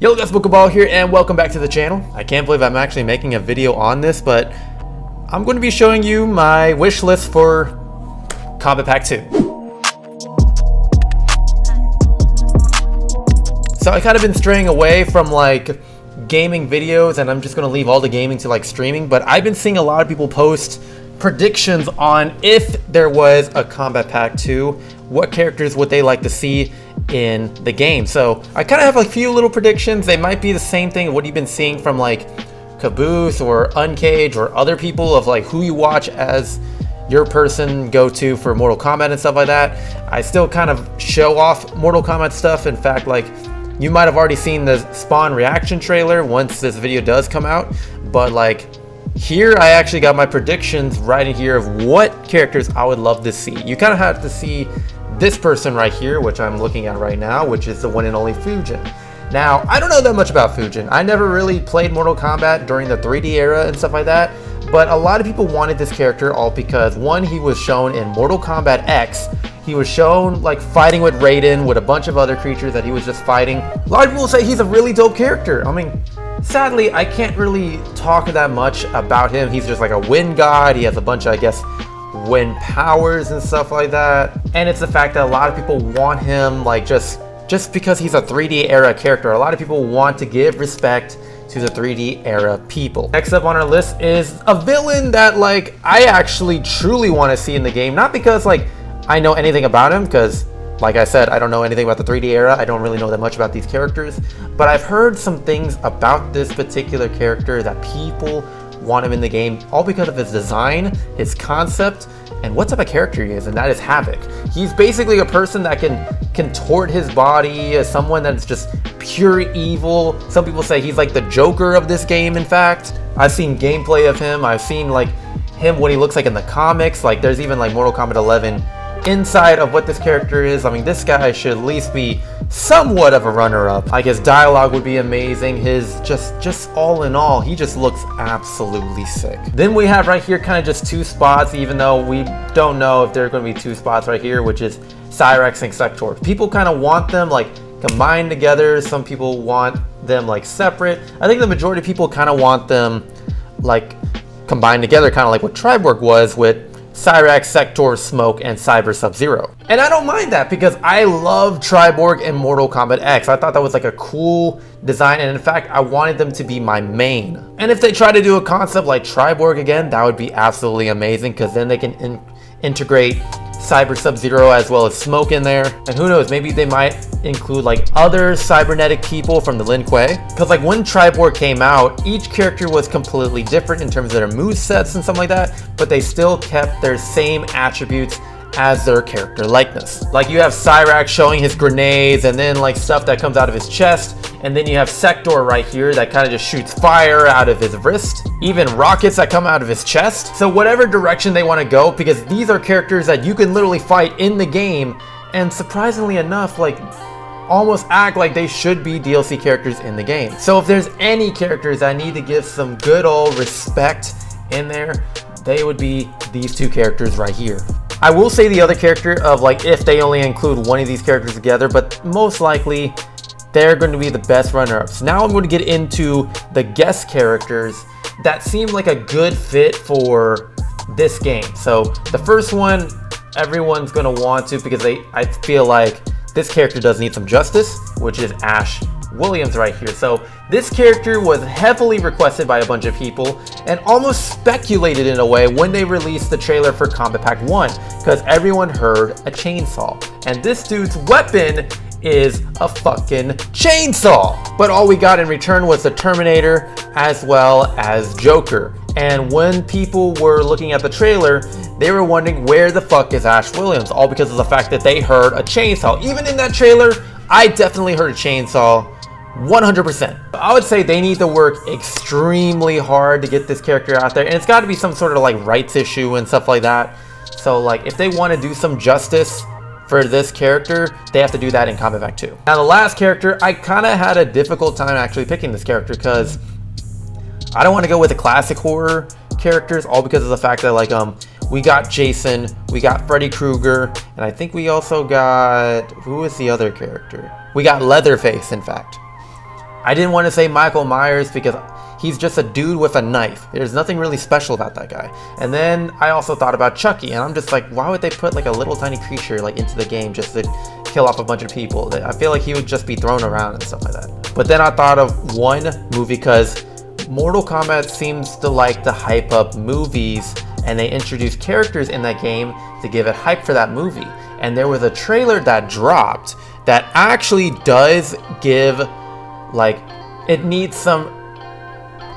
Yo guys, Kabal here and welcome back to the channel. I can't believe I'm actually making a video on this, but I'm going to be showing you my wish list for Kombat Pack 2. So I kind of been straying away from like gaming videos, and I'm just going to leave all the gaming to like streaming, but I've been seeing a lot of people post predictions on if there was a Kombat Pack 2, what characters would they like to see in the game. So I kind of have like a few little predictions. They might be the same thing what you've been seeing from like Caboose or Uncage or other people of like who you watch as your person go to for Mortal Kombat and stuff like that. I still kind of show off Mortal Kombat stuff. In fact, like you might have already seen the Spawn reaction trailer once this video does come out, but like here I actually got my predictions right in here of what characters I would love to see. You kind of have to see this person right here, which I'm looking at right now, which is the one and only Fujin. Now, I don't know that much about Fujin. I never really played Mortal Kombat during the 3D era and stuff like that, but a lot of people wanted this character all because, one, he was shown in Mortal Kombat X. He was shown like fighting with Raiden, with a bunch of other creatures that he was just fighting. A lot of people say he's a really dope character. I mean, sadly, I can't really talk that much about him. He's just like a wind god. He has a bunch of, I guess, wind powers and stuff like that. And it's the fact that a lot of people want him like just because he's a 3D era character. A lot of people want to give respect to the 3D era people. Next up on our list is a villain that like I actually truly want to see in the game. Not because like I know anything about him, because like I said, I don't know anything about the 3D era. I don't really know that much about these characters, but I've heard some things about this particular character that people want him in the game, all because of his design, his concept, and what type of character he is, and that is Havok. He's basically a person that can contort his body as someone that's just pure evil. Some people say he's like the Joker of this game. In fact, I've seen gameplay of him. I've seen like him, what he looks like in the comics. Like there's even like Mortal Kombat 11 inside of what this character is. I mean, this guy should at least be somewhat of a runner-up. Like his dialogue would be amazing. His just all in all, he just looks absolutely sick. Then we have right here kind of just two spots, even though we don't know if there are going to be two spots right here, which is Cyrax and Sector. People kind of want them like combined together. Some people want them like separate. I think the majority of people kind of want them like combined together, kind of like what Triborg was with Cyrax, Sector, Smoke, and Cyber SubZero. And I don't mind that because I love Triborg in Mortal Kombat X. I thought that was like a cool design, and in fact, I wanted them to be my main. And if they try to do a concept like Triborg again, that would be absolutely amazing, because then they can integrate Cyber SubZero as well as Smoke in there. And who knows, maybe they might include like other cybernetic people from the Lin Kuei. Because like when Triborg came out, each character was completely different in terms of their movesets and stuff like that, but they still kept their same attributes as their character likeness. Like you have Cyrax showing his grenades and then like stuff that comes out of his chest, and then you have Sector right here that kind of just shoots fire out of his wrist, even rockets that come out of his chest. So whatever direction they want to go, because these are characters that you can literally fight in the game, and surprisingly enough, like almost act like they should be DLC characters in the game. So if there's any characters that need to give some good old respect in there, they would be these two characters right here. I will say the other character of like if they only include one of these characters together, but most likely they're going to be the best runner-ups. Now I'm going to get into the guest characters that seem like a good fit for this game. So the first one everyone's going to want to, because I feel like this character does need some justice, which is Ash Williams right here. So this character was heavily requested by a bunch of people and almost speculated in a way when they released the trailer for Kombat Pack 1, because everyone heard a chainsaw, and this dude's weapon is a fucking chainsaw. But all we got in return was the Terminator as well as Joker. And when people were looking at the trailer, they were wondering where the fuck is Ash Williams, all because of the fact that they heard a chainsaw. Even in that trailer, I definitely heard a chainsaw. 100%. I would say they need to work extremely hard to get this character out there, and it's got to be some sort of like rights issue and stuff like that. So like if they want to do some justice for this character, they have to do that in Kombat Pack 2. Now the last character, I kind of had a difficult time actually picking this character, because I don't want to go with the classic horror characters, all because of the fact that like we got Jason, we got Freddy Krueger, and I think we also got, who is the other character? We got Leatherface, in fact. I didn't want to say Michael Myers because he's just a dude with a knife. There's nothing really special about that guy. And then I also thought about Chucky, and I'm just like, why would they put like a little tiny creature like into the game just to kill off a bunch of people? I feel like he would just be thrown around and stuff like that. But then I thought of one movie, because Mortal Kombat seems to like to hype up movies, and they introduce characters in that game to give it hype for that movie. And there was a trailer that dropped that actually does give, like, it needs some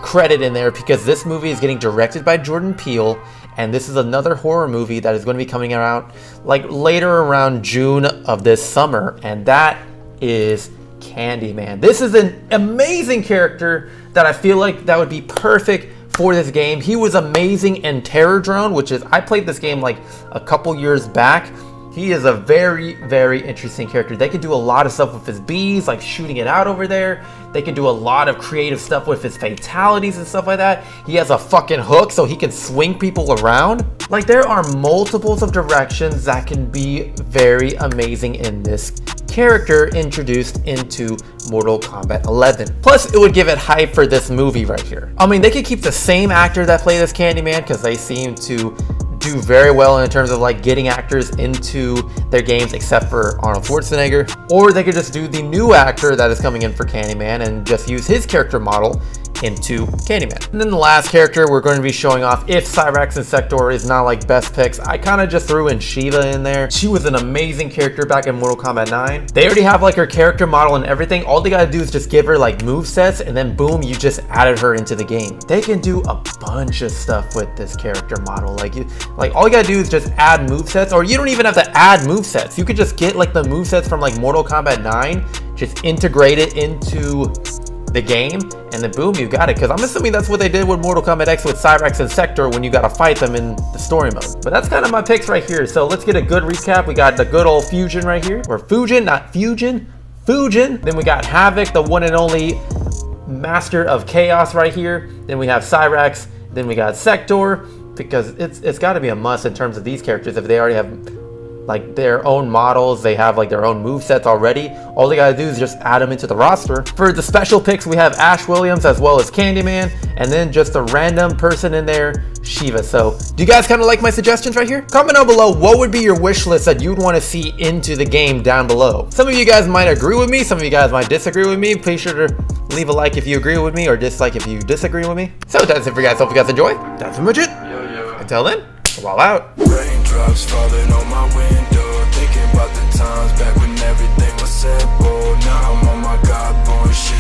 credit in there, because this movie is getting directed by Jordan Peele, and this is another horror movie that is going to be coming out like later around June of this summer, and that is Candyman. This is an amazing character that I feel like that would be perfect for this game. He was amazing in Terror Drone, which is, I played this game like a couple years back. He is a very, very interesting character. They can do a lot of stuff with his bees, like shooting it out over there. They can do a lot of creative stuff with his fatalities and stuff like that. He has a fucking hook so he can swing people around. Like, there are multiples of directions that can be very amazing in this character introduced into Mortal Kombat 11. Plus, it would give it hype for this movie right here. I mean, they could keep the same actor that played as Candyman, because they seem to do very well in terms of like getting actors into their games, except for Arnold Schwarzenegger. Or they could just do the new actor that is coming in for Candyman and just use his character model into Candyman. And then the last character we're going to be showing off, if Cyrax and Sector is not like best picks, I kind of just threw in Sheila in there. She was an amazing character back in Mortal Kombat 9. They already have like her character model and everything. All they gotta do is just give her like movesets, and then boom, you just added her into the game. They can do a bunch of stuff with this character model. Like all you gotta do is just add movesets, or you don't even have to add movesets. You could just get like the movesets from like Mortal Kombat 9, just integrate it into the game, and then boom, you got it. Because I'm assuming that's what they did with Mortal Kombat X with Cyrax and Sector when you gotta fight them in the story mode. But that's kind of my picks right here. So let's get a good recap. We got the good old Fujin right here, or Fujin, not Fujin, Fujin. Then we got Havok, the one and only master of chaos right here. Then we have Cyrax. Then we got Sector, because it's got to be a must in terms of these characters. If they already have like their own models, they have like their own movesets already, all they gotta do is just add them into the roster. For the special picks, we have Ash Williams as well as Candyman, and then just a random person in there, Shiva. So do you guys kind of like my suggestions right here? Comment down below what would be your wish list that you'd want to see into the game down below. Some of you guys might agree with me, some of you guys might disagree with me. Please sure to leave a like if you agree with me, or dislike if you disagree with me. So that's it for you guys. Hope you guys enjoy. That's pretty much it. Until then, we're all out. Raindrops falling on my window, thinking about the times back when everything was simple. Now I'm on my God born shit.